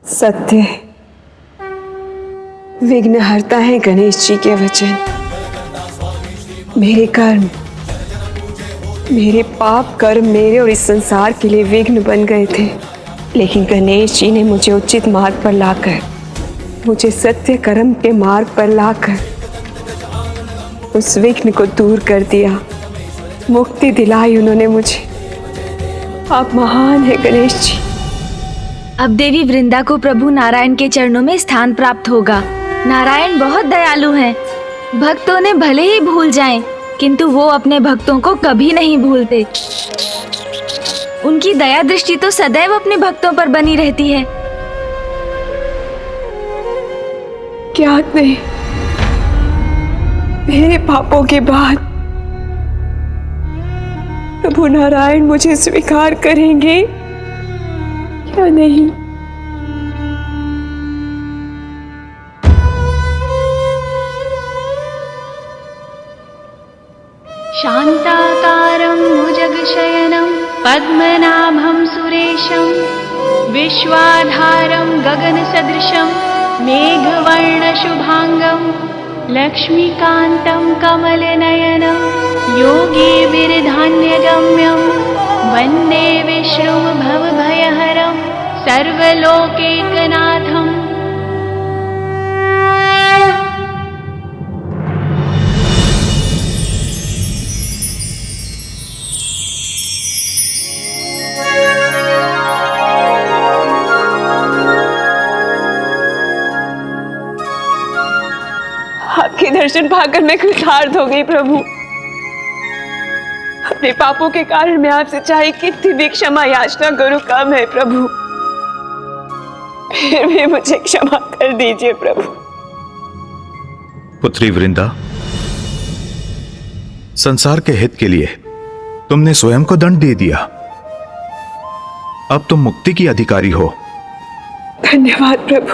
सत्य विघ्नहर्ता है गणेश जी के वचन। मेरे कर्म, मेरे पाप कर्म मेरे और इस संसार के लिए विघ्न बन गए थे, लेकिन गणेश जी ने मुझे उचित मार्ग पर लाकर, मुझे सत्य कर्म के मार्ग पर लाकर उस विघ्न को दूर कर दिया, मुक्ति दिलाई उन्होंने मुझे। आप महान है गणेश जी। अब देवी वृंदा को प्रभु नारायण के चरणों में स्थान प्राप्त होगा। नारायण बहुत दयालु हैं। भक्त उन्हें भले ही भूल जाएं, किंतु वो अपने भक्तों को कभी नहीं भूलते। उनकी दया दृष्टि तो सदैव अपने भक्तों पर बनी रहती है। ज्ञात नहीं, मेरे पापों के बाद प्रभु नारायण मुझे स्वीकार करेंगे या नहीं। शान्ताकारं भुजगशयनं पद्मनाभं सुरेशं विश्वाधारं गगनसदृशं मेघवर्णशुभांगं लक्ष्मीकान्तं कमलनयनं योगिभिर्धान्यगम्यं वन्दे विष्णुं भवभयहरं सर्वलोकैकनाथम्। आपके दर्शन पाकर मैं कृतार्थ हो गई प्रभु। अपने पापों के कारण मैं आपसे चाहे कितनी भी क्षमा याचना करूं कम है प्रभु, फिर भी मुझे क्षमा कर दीजिए प्रभु। पुत्री वृंदा, संसार के हित के लिए तुमने स्वयं को दंड दे दिया। अब तुम मुक्ति की अधिकारी हो। धन्यवाद प्रभु।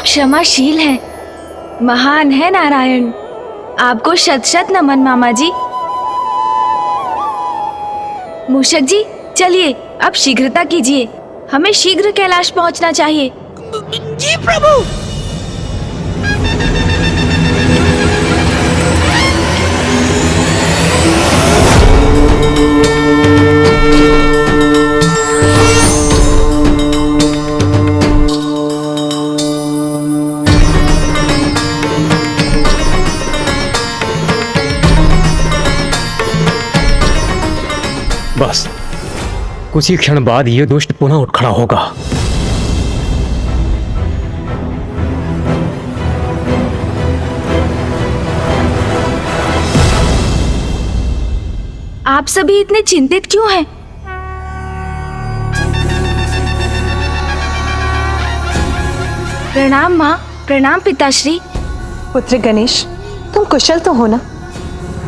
क्षमाशील है, महान है नारायण। आपको शत शत नमन मामा जी। मूषक जी चलिए अब शीघ्रता कीजिए, हमें शीघ्र कैलाश पहुंचना चाहिए। जी प्रभु। बस कुछ ही क्षण बाद ये दुष्ट पुनः उठ खड़ा होगा। आप सभी इतने चिंतित क्यों हैं? प्रणाम माँ, प्रणाम पिताश्री। पुत्र गणेश, तुम कुशल तो हो ना?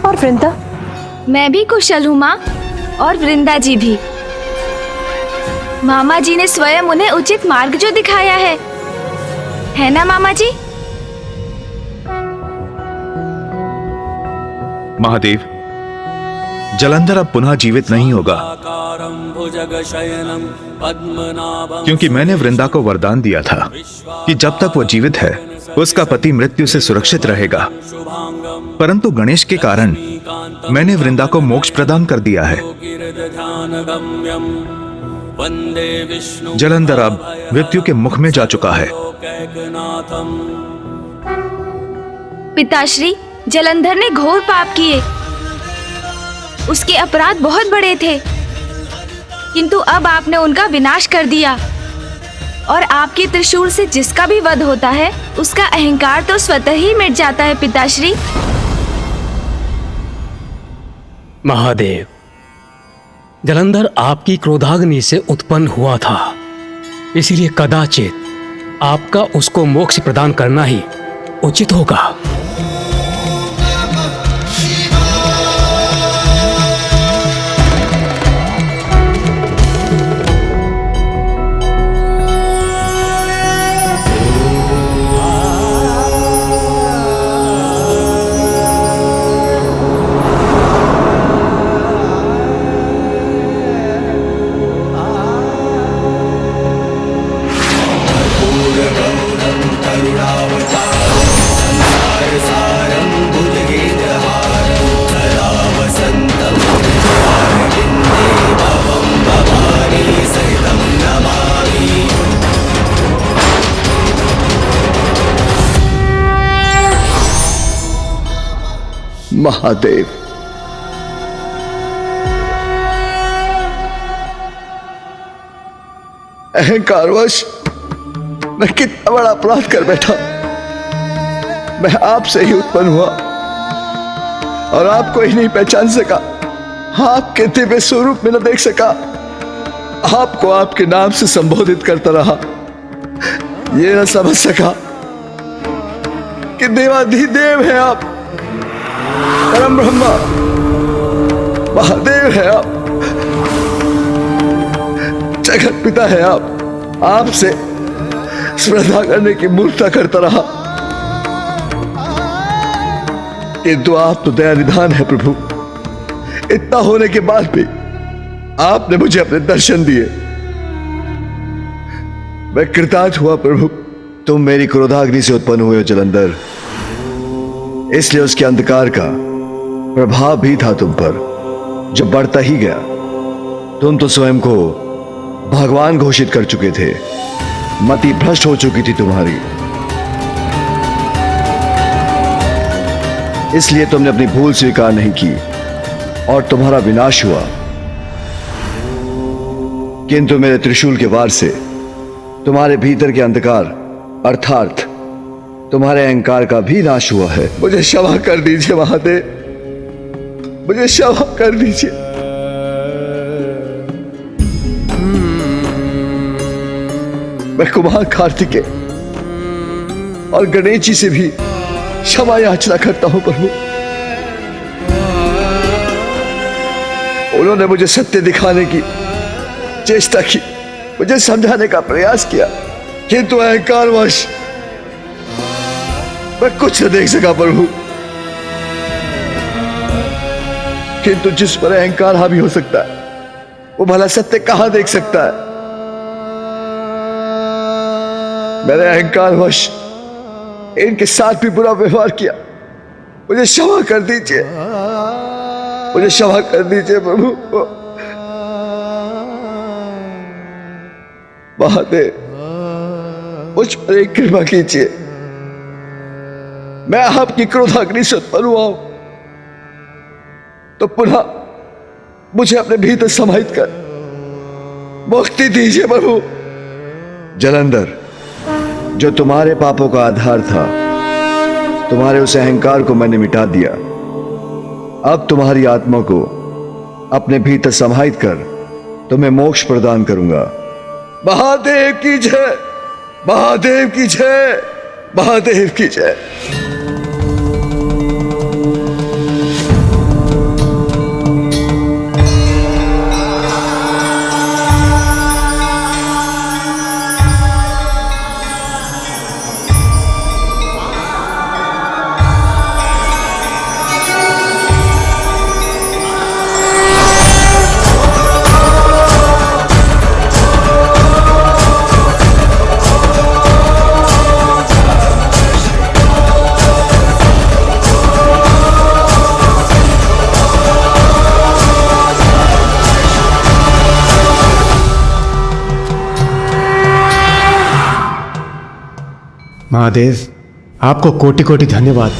और वृंदा? मैं भी कुशल हूँ माँ, और वृंदा जी भी। मामा जी ने स्वयं उन्हें उचित मार्ग जो दिखाया है ना मामा जी? महादेव, जलंधर अब पुनः जीवित नहीं होगा, क्योंकि मैंने वृंदा को वरदान दिया था कि जब तक वो जीवित है उसका पति मृत्यु से सुरक्षित रहेगा। परंतु गणेश के कारण मैंने वृंदा को मोक्ष प्रदान कर दिया है। जलंधर अब मृत्यु के मुख में जा चुका है। पिताश्री, जलंधर ने घोर पाप किए। उसके अपराध बहुत बड़े थे, किंतु अब आपने उनका विनाश कर दिया। और आपके त्रिशूल से जिसका भी वध होता है उसका अहंकार तो स्वतः ही मिट जाता है पिताश्री। महादेव, जलंधर आपकी क्रोधाग्नि से उत्पन्न हुआ था, इसीलिए कदाचित आपका उसको मोक्ष प्रदान करना ही उचित होगा। महादेव, अहंकारवश मैं कितना बड़ा अपराध कर बैठा। मैं आपसे ही उत्पन्न हुआ और आपको ही नहीं पहचान सका, आपके दिव्य स्वरूप में न देख सका, आपको आपके नाम से संबोधित करता रहा। ये न समझ सका कि देवाधिदेव है आप, परम ब्रह्मा महादेव है आप, जगत पिता है आप। आपसे स्पर्धा करने की मूर्खता करता रहा, किंतु आप तो दया निधान है प्रभु। इतना होने के बाद भी आपने मुझे अपने दर्शन दिए, मैं कृतार्थ हुआ प्रभु। तुम मेरी क्रोधाग्नि से उत्पन्न हुए हो जलंधर, इसलिए उसके अंधकार का प्रभाव भी था तुम पर, जो बढ़ता ही गया। तुम तो स्वयं को भगवान घोषित कर चुके थे, मति भ्रष्ट हो चुकी थी तुम्हारी, इसलिए तुमने अपनी भूल स्वीकार नहीं की और तुम्हारा विनाश हुआ। किंतु मेरे त्रिशूल के वार से तुम्हारे भीतर के अंधकार अर्थात तुम्हारे अहंकार का भी नाश हुआ है। मुझे क्षमा कर दीजिए महादेव, मुझे क्षमा कर दीजिए। मैं कुमार कार्तिकेय और गणेश जी से भी क्षमा याचना करता हूं प्रभु। उन्होंने मुझे सत्य दिखाने की चेष्टा की, मुझे समझाने का प्रयास किया, किंतु अहंकारवश मैं कुछ न देख सका प्रभु। किंतु जिस पर अहंकार हावी हो सकता है, वो भला सत्य कहां देख सकता है। मैंने अहंकारवश इनके साथ भी बुरा व्यवहार किया, मुझे क्षमा कर दीजिए, मुझे क्षमा कर दीजिए प्रभु। महादेव, मुझ पर एक कृपा कीजिए, मैं आपकी क्रोधाग्नि से उत्पन्न हुआ हूं, तो पुनः मुझे अपने भीतर समाहित कर मुक्ति दीजिए प्रभु। जलंधर, जो तुम्हारे पापों का आधार था, तुम्हारे उस अहंकार को मैंने मिटा दिया। अब तुम्हारी आत्मा को अपने भीतर समाहित कर तुम्हें मोक्ष प्रदान करूंगा। महादेव की जय, महादेव की जय, महादेव की जय। महादेव, आपको कोटि कोटि धन्यवाद।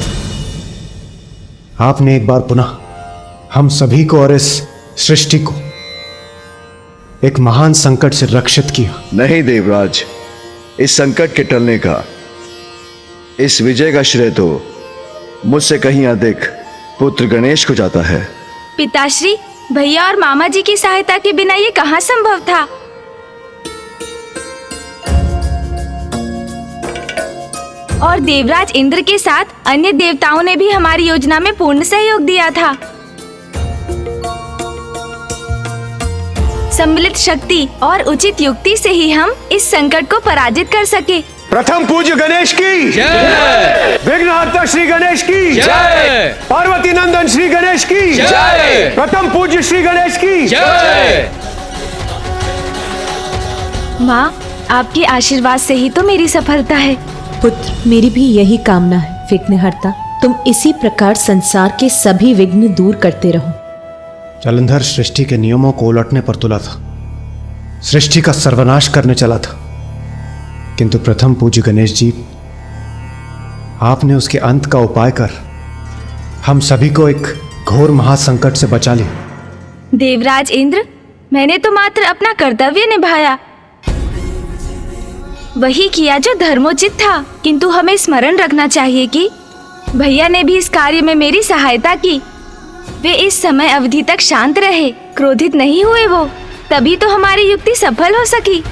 आपने एक बार पुनः हम सभी को और इस सृष्टि को एक महान संकट से रक्षित किया। नहीं देवराज, इस संकट के टलने का, इस विजय का श्रेय तो मुझसे कहीं अधिक पुत्र गणेश को जाता है। पिताश्री, भैया और मामा जी की सहायता के बिना ये कहाँ संभव था। और देवराज इंद्र के साथ अन्य देवताओं ने भी हमारी योजना में पूर्ण सहयोग दिया था। सम्मिलित शक्ति और उचित युक्ति से ही हम इस संकट को पराजित कर सके। प्रथम पूज्य गणेश की जय, विघ्नहर्ता श्री गणेश की जय, पार्वती नंदन श्री गणेश की जय, प्रथम पूज्य श्री गणेश की जय। माँ, आपके आशीर्वाद से ही तो मेरी सफलता है। पुत्र, मेरी भी यही कामना है। विघ्नहर्ता, तुम इसी प्रकार संसार के सभी विघ्न दूर करते रहो। जलंधर सृष्टि के नियमों को उलटने पर तुला था, सृष्टि का सर्वनाश करने चला था, किंतु प्रथम पूज्य गणेश जी, आपने उसके अंत का उपाय कर हम सभी को एक घोर महासंकट से बचा ले। देवराज इंद्र, मैंने तो मात्र अपना कर्तव्य निभाया, वही किया जो धर्मोचित था। किंतु हमें स्मरण रखना चाहिए कि भैया ने भी इस कार्य में मेरी सहायता की। वे इस समय अवधि तक शांत रहे, क्रोधित नहीं हुए वो, तभी तो हमारी युक्ति सफल हो सकी।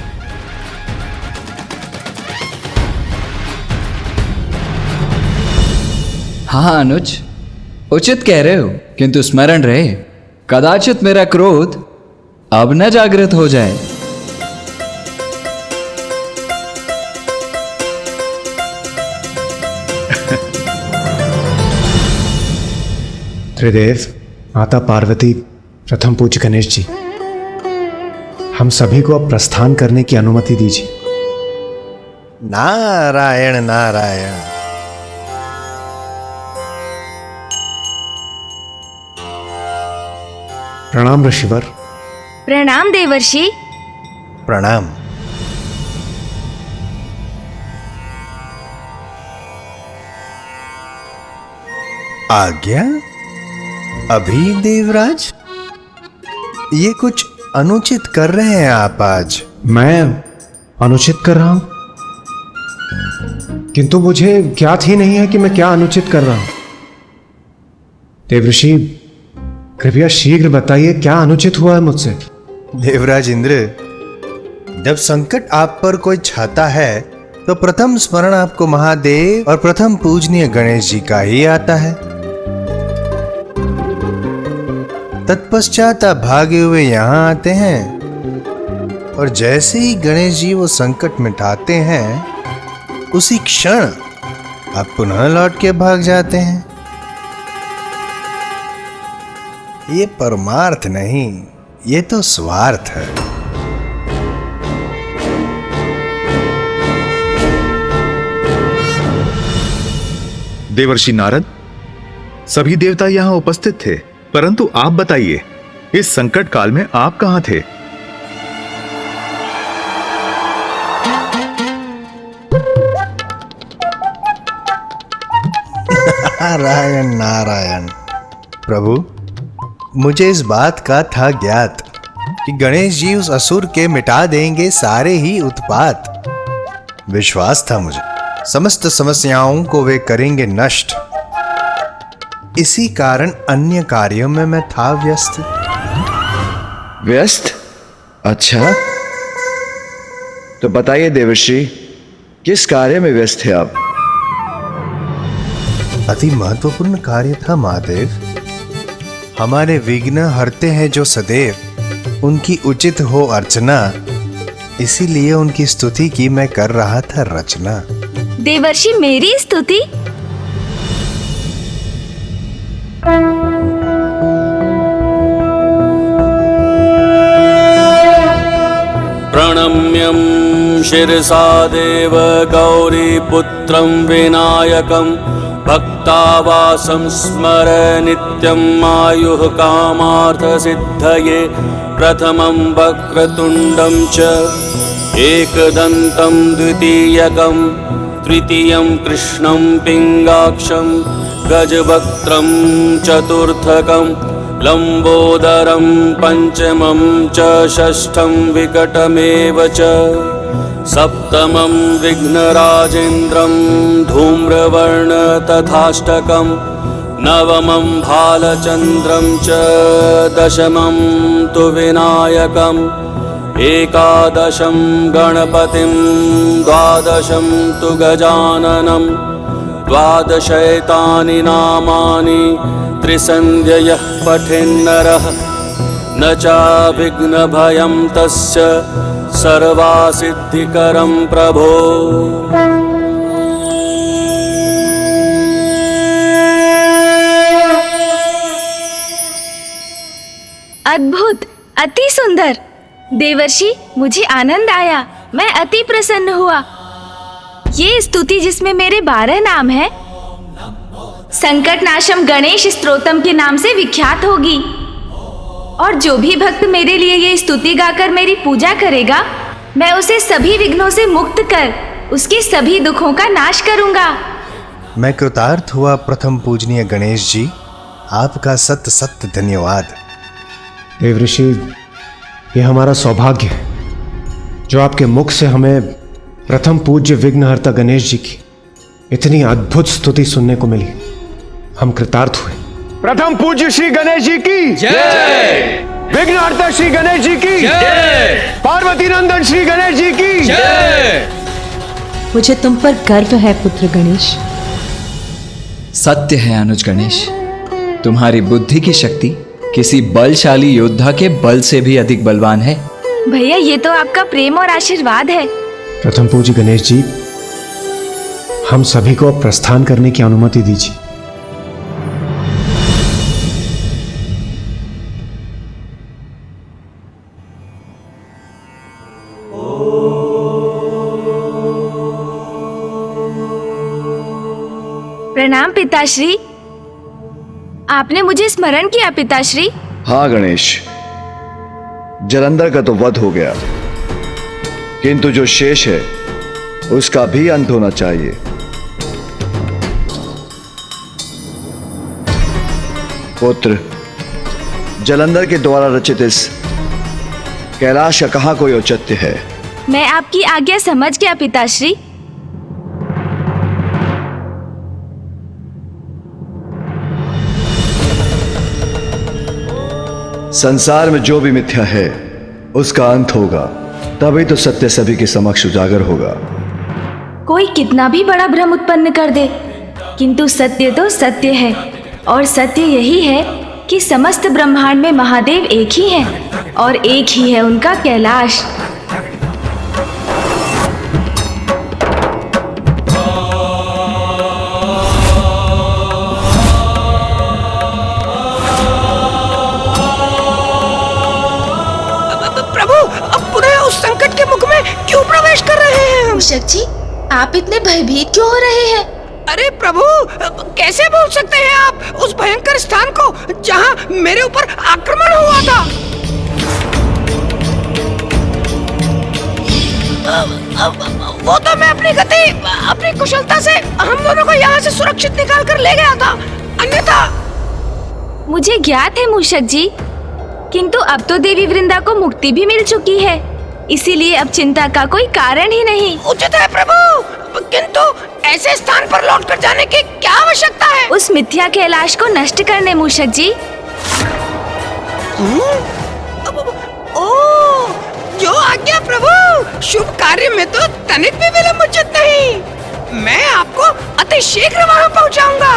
हाँ अनुज, उचित कह रहे हो, किंतु स्मरण रहे कदाचित मेरा क्रोध अब न जागृत हो जाए। त्रिदेव, माता पार्वती, प्रथम पूज्य गणेश जी, हम सभी को अब प्रस्थान करने की अनुमति दीजिए। नारायण नारायण। प्रणाम ऋषिवर। प्रणाम देवर्षि। प्रणाम। आज्ञा? अभी देवराज, ये कुछ अनुचित कर रहे हैं आप आज। मैं अनुचित कर रहा हूं? किंतु मुझे ज्ञात ही नहीं है कि मैं क्या अनुचित कर रहा हूं। देवऋषि, कृपया शीघ्र बताइए क्या अनुचित हुआ है मुझसे। देवराज इंद्र, जब संकट आप पर कोई छाता है तो प्रथम स्मरण आपको महादेव और प्रथम पूजनीय गणेश जी का ही आता है। तत्पश्चात आप भागे हुए यहाँ आते हैं और जैसे ही गणेश जी वो संकट मिटाते हैं उसी क्षण आप पुनः लौट के भाग जाते हैं। ये परमार्थ नहीं, ये तो स्वार्थ है। देवर्षि नारद, सभी देवता यहाँ उपस्थित थे, परंतु आप बताइए, इस संकट काल में आप कहां थे? नारायण नारायण। प्रभु, मुझे इस बात का था ज्ञात कि गणेश जी उस असुर के मिटा देंगे सारे ही उत्पात। विश्वास था मुझे, समस्त समस्याओं को वे करेंगे नष्ट। इसी कारण अन्य कार्यों में मैं था व्यस्त। व्यस्त? अच्छा, तो बताइए देवर्षि, किस कार्य में व्यस्त थे आप? अति महत्वपूर्ण कार्य था महादेव। हमारे विघ्न हरते हैं जो सदैव, उनकी उचित हो अर्चना, इसीलिए उनकी स्तुति की मैं कर रहा था रचना। देवर्षि, मेरी स्तुति? प्रणम्यं शिरसा देव गौरीपुत्रं विनायकं भक्तावासं स्मर नित्यम् आयुः कामार्थसिद्धये। प्रथमं वक्रतुण्डं च एकदन्तं द्वितीयकं तृतीयं कृष्णं पिङ्गाक्षं गजवक्त्रं चतुर्थकं लंबोदरं पंचमं च षष्ठं विकटमेव च सप्तमं विघ्नराजेन्द्रं धूम्रवर्ण तथाष्टकं नवमं भालचन्द्रं च दशमं तु विनायकम् एकादशं गणपतिं द्वादशं तु गजाननं द्वादशैतानि नामानि त्रिसन्ध्ययः पठेन्नरः न चाभिघ्नभयं तस्य सर्वासिद्धिकरं प्रभो। अद्भुत, अति सुंदर। देवर्षि, मुझे आनंद आया, मैं अति प्रसन्न हुआ। ये स्तुति जिसमें मेरे 12 नाम हैं, संकटनाशम गणेश स्तोत्रम के नाम से विख्यात होगी। और जो भी भक्त मेरे लिए ये स्तुति गाकर मेरी पूजा करेगा, मैं उसे सभी विघ्नों से मुक्त कर उसके सभी दुखों का नाश करूंगा। मैं कृतार्थ हुआ प्रथम पूजनीय गणेश जी। आपका सत्य सत्य धन्यवाद। देवऋषि, ये हमारा सौभाग्य है जो आपके मुख से हमें प्रथम पूज्य विघ्नहर्ता गणेश जी की इतनी अद्भुत स्तुति सुनने को मिली। हम कृतार्थ हुए। प्रथम पूज्य श्री गणेश जी की जय, विघ्नहर्ता श्री गणेश जी की जय, पार्वती नंदन श्री गणेश जी की जय। मुझे तुम पर गर्व है पुत्र गणेश। सत्य है अनुज गणेश, तुम्हारी बुद्धि की शक्ति किसी बलशाली योद्धा के बल से भी अधिक बलवान है। भैया, ये तो आपका प्रेम और आशीर्वाद है। प्रथम पूज्य गणेश जी, हम सभी को प्रस्थान करने की अनुमति दीजिए। प्रणाम पिताश्री। आपने मुझे स्मरण किया पिताश्री। हाँ गणेश, जलंधर का तो वध हो गया, किंतु जो शेष है उसका भी अंत होना चाहिए। पुत्र, जलंधर के द्वारा रचित इस कैलाश का कहां कोई औचित्य है? मैं आपकी आज्ञा समझ गया पिताश्री। संसार में जो भी मिथ्या है उसका अंत होगा, तभी तो सत्य सभी के समक्ष उजागर होगा। कोई कितना भी बड़ा भ्रम उत्पन्न कर दे, किंतु सत्य तो सत्य है, और सत्य यही है कि समस्त ब्रह्मांड में महादेव एक ही हैं, और एक ही है उनका कैलाश। क्यों प्रवेश कर रहे हैं? मूषक जी, आप इतने भयभीत क्यों हो रहे हैं? अरे प्रभु, कैसे भूल सकते हैं आप उस भयंकर स्थान को जहां मेरे ऊपर आक्रमण हुआ था? वो तो मैं अपनी गति, अपनी कुशलता से हम दोनों को यहाँ से सुरक्षित निकाल कर ले गया था, अन्यथा। मुझे ज्ञात है मूषक जी, किंतु अब तो देवी वृंदा को मुक्ति भी मिल चुकी है, इसीलिए अब चिंता का कोई कारण ही नहीं। उचित है प्रभु, किंतु ऐसे स्थान पर लौट कर जाने की क्या आवश्यकता है? उस मिथ्या कैलाश को नष्ट करने मूषक जी। ओ, जो आज्ञा प्रभु। शुभ कार्य में तो तनिक भी विलंब उचित नहीं। मैं आपको अति शीघ्र वहाँ पहुँचाऊंगा।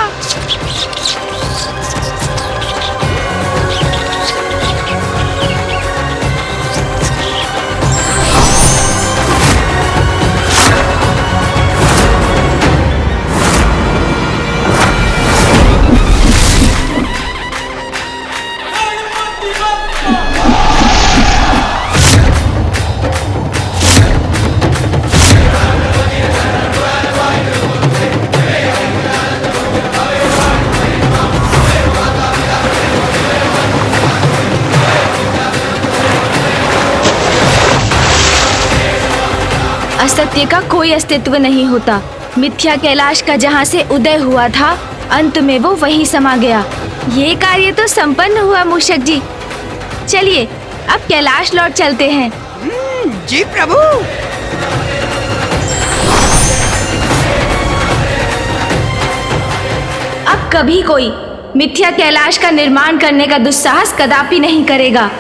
असत्य का कोई अस्तित्व नहीं होता। मिथ्या कैलाश का जहाँ से उदय हुआ था, अंत में वो वहीं समा गया। ये कार्य तो संपन्न हुआ मूषक जी। चलिए अब कैलाश लौट चलते हैं। जी प्रभु। अब कभी कोई मिथ्या कैलाश का निर्माण करने का दुस्साहस कदापि नहीं करेगा।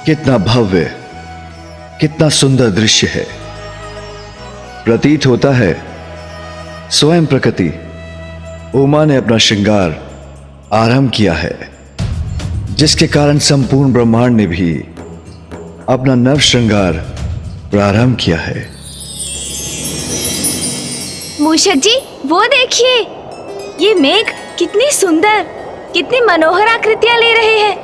कितना भव्य, कितना सुंदर दृश्य है। प्रतीत होता है स्वयं प्रकृति उमा ने अपना श्रृंगार आरंभ किया है, जिसके कारण संपूर्ण ब्रह्मांड ने भी अपना नव श्रृंगार प्रारंभ किया है। मूषक जी, वो देखिए, ये मेघ कितनी सुंदर, कितनी मनोहर आकृतियां ले रहे हैं।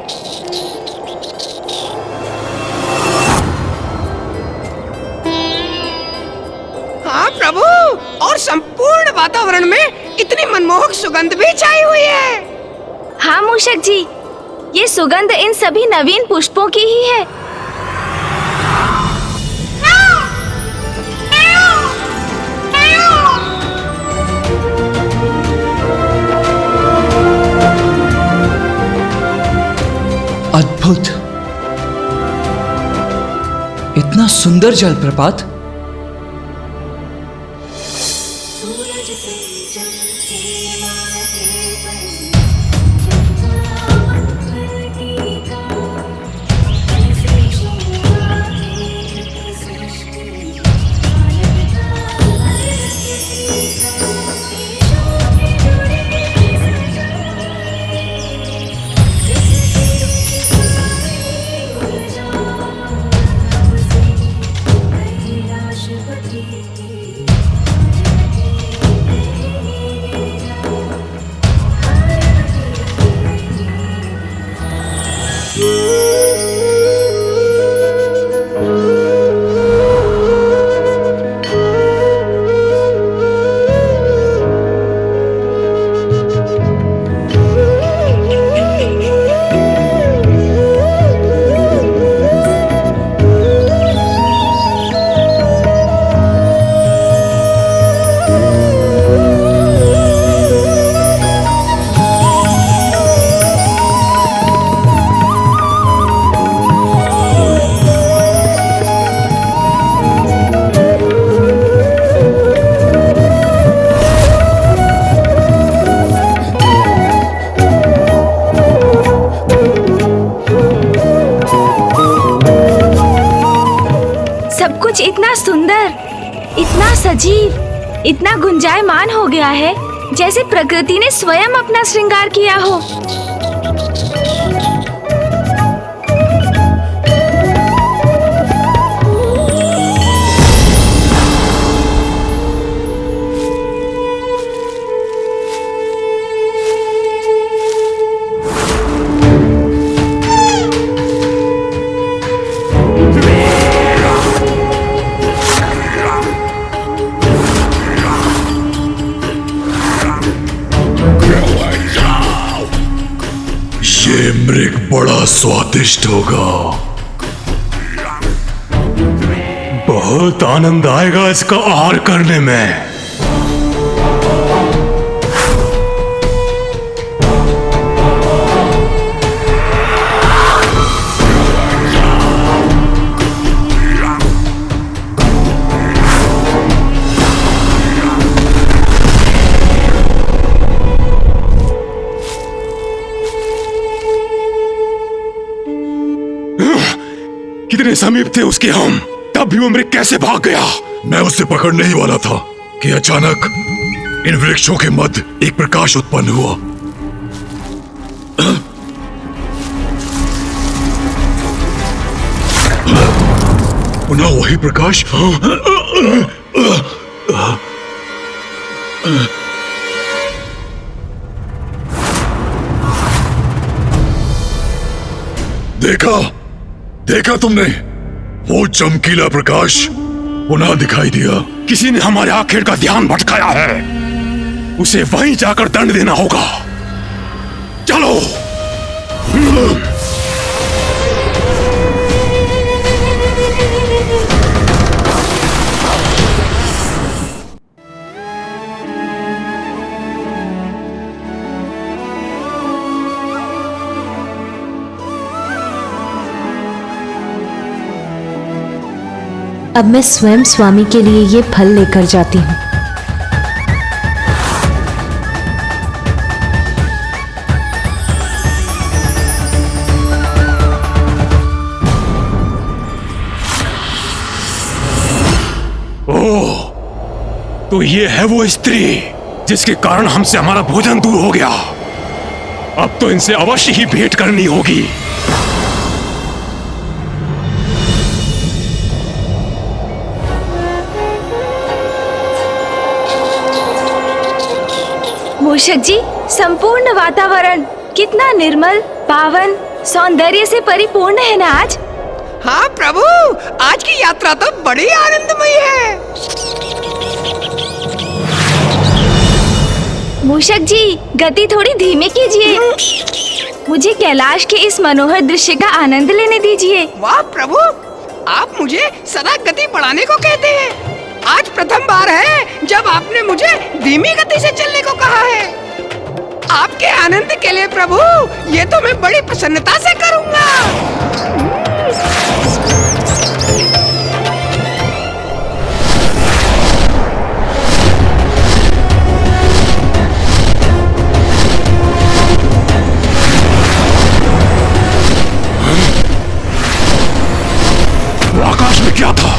हाँ प्रभु, और संपूर्ण वातावरण में इतनी मनमोहक सुगंध भी छाई हुई है। हाँ मूषक जी, ये सुगंध इन सभी नवीन पुष्पों की ही है। अद्भुत, इतना सुंदर जलप्रपात। इतना सुंदर, इतना सजीव, इतना गुंजायमान हो गया है, जैसे प्रकृति ने स्वयं अपना श्रृंगार किया हो। ये मृग बड़ा स्वादिष्ट होगा। बहुत आनंद आएगा इसका आहार करने में। कितने समीप थे उसके हम, तब भी वो मृग कैसे भाग गया? मैं उसे पकड़ने ही वाला था कि अचानक इन वृक्षों के मध्य एक प्रकाश उत्पन्न हुआ। पुनः वही प्रकाश। देखा तुमने? वो चमकीला प्रकाश पुनः दिखाई दिया। किसी ने हमारे आखिर का ध्यान भटकाया है, उसे वहीं जाकर दंड देना होगा। चलो। अब मैं स्वयं स्वामी के लिए ये फल लेकर जाती हूँ। तो ये है वो स्त्री जिसके कारण हमसे हमारा भोजन दूर हो गया। अब तो इनसे अवश्य ही भेंट करनी होगी। मूषक जी, संपूर्ण वातावरण कितना निर्मल, पावन, सौंदर्य से परिपूर्ण है ना आज। हाँ प्रभु, आज की यात्रा तो बड़ी आनंदमयी है। मूषक जी, गति थोड़ी धीमी कीजिए। मुझे कैलाश के इस मनोहर दृश्य का आनंद लेने दीजिए। वाह प्रभु, आप मुझे सदा गति बढ़ाने को कहते हैं। आज प्रथम बार है जब आपने मुझे धीमी गति से चलने को कहा है। आपके आनंद के लिए प्रभु, ये तो मैं बड़ी प्रसन्नता से करूंगा। आकाश में क्या था?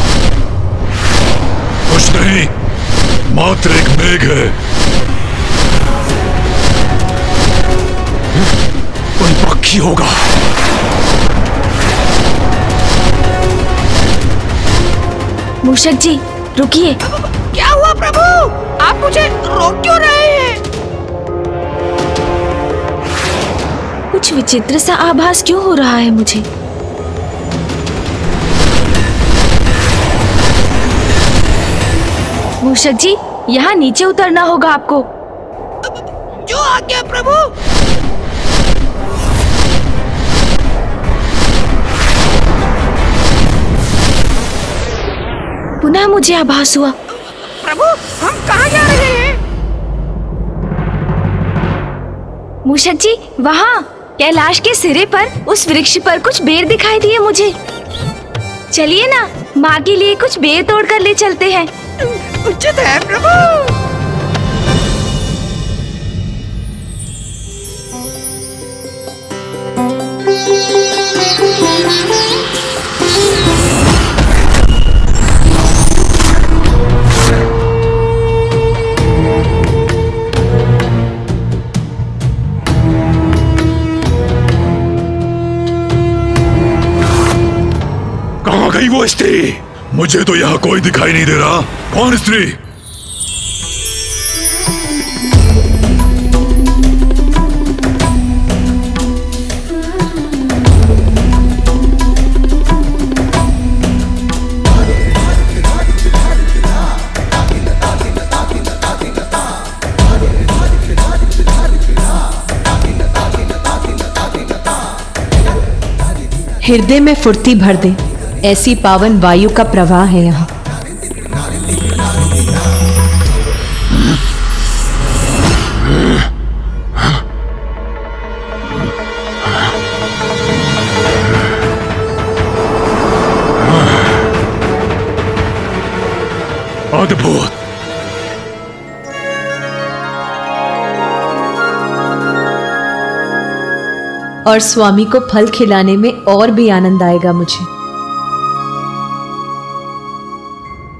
कुछ नहीं, मात्र एक मेघ है। कोई पक्षी होगा। मूषक जी, रुकिए। क्या हुआ प्रभु? आप मुझे रोक क्यों रहे हैं? कुछ विचित्र सा आभास क्यों हो रहा है मुझे? मूषक जी, यहाँ नीचे उतरना होगा आपको। जो आज्ञा प्रभु। पुनः मुझे आभास हुआ। प्रभु, हम कहाँ जा रहे हैं? मूषक जी, वहाँ कैलाश के सिरे पर उस वृक्ष पर कुछ बेर दिखाई दिए मुझे। चलिए ना, माँ के लिए कुछ बेर तोड़ कर ले चलते हैं। उचित है प्रभु। कहाँ गई वो स्त्री? मुझे तो यहाँ कोई दिखाई नहीं दे रहा। कौन स्त्री? हृदय में फुर्ती भर दे, ऐसी पावन वायु का प्रवाह है यहाँ। अद्भुत। और स्वामी को फल खिलाने में और भी आनंद आएगा मुझे।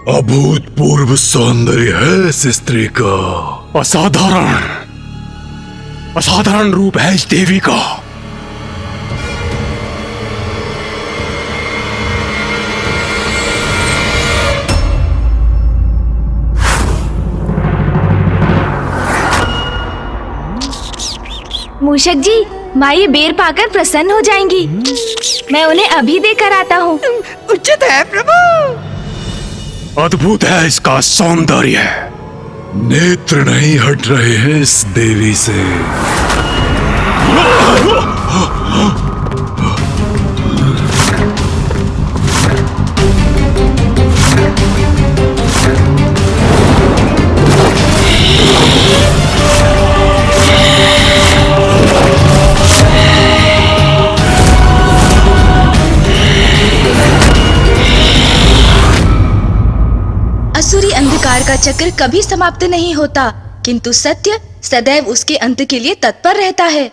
अभूतपूर्व सौंदर्य है इस स्त्री का। असाधारण असाधारण रूप है इस देवी का। मूषक जी, माँ ये बेर पाकर प्रसन्न हो जाएंगी। मैं उन्हें अभी देकर आता हूँ। उचित है प्रभु। अद्भुत है इसका सौंदर्य। नेत्र नहीं हट रहे हैं इस देवी से। असुरी अंधकार का चक्र कभी समाप्त नहीं होता, किंतु सत्य सदैव उसके अंत के लिए तत्पर रहता है।